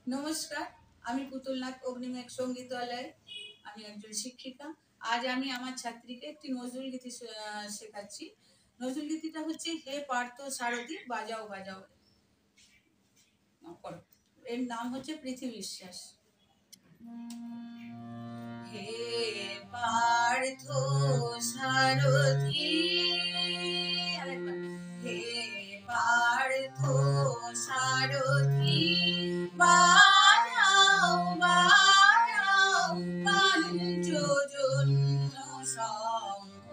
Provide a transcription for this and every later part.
নমস্কার, আমি পুতুলনাথ অগ্নিমেঘ সঙ্গীতালয়। আমি একজন শিক্ষিকা। আজ আমি আমার ছাত্রীকে একটি নজরুল গীতি শেখাচ্ছি। নজরুল গীতিটা হচ্ছে হে পার্থ সারথি বাজাও বাজাও। করো। এর নাম হচ্ছে পৃথ্বী বিশ্বাস। হে পার্থ সারথি, হে পার্থ সারথি বাজাও বাজাও পাঞ্চজন্য শঙ্খ।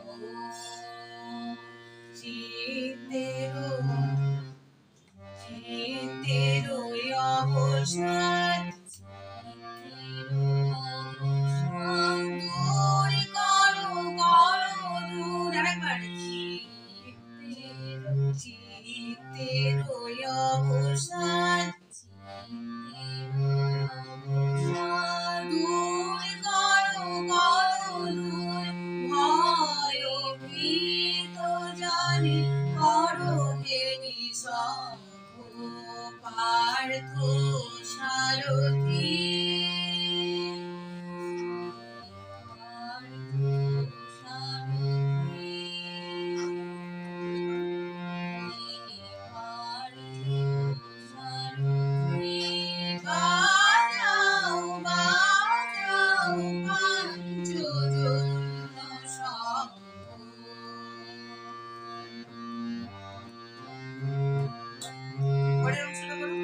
চিত্তেরো অবসাদ দূর করো করো দূর। আরেকবার। চিত্তেরো অবসাদ দূর করো করো দূর। ভয় ভীত জানি করো হে নিঃশঙ্ক। পার্থ সারথি বাজাও বাজাও পাঞ্চজন্য শঙ্খ। পরের অংশটা করো।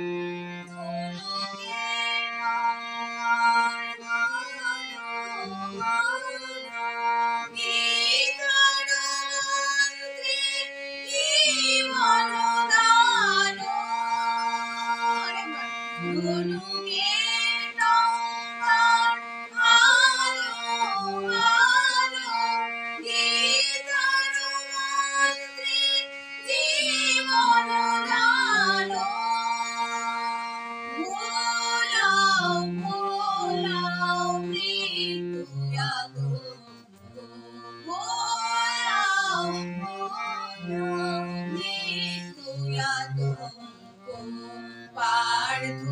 পার্থ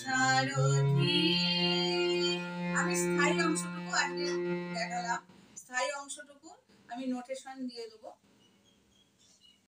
সারথি। আমি স্থায়ী অংশটুকু আজকে দেখালাম। স্থায়ী অংশটুকু আমি নোটেশন দিয়ে দেবো।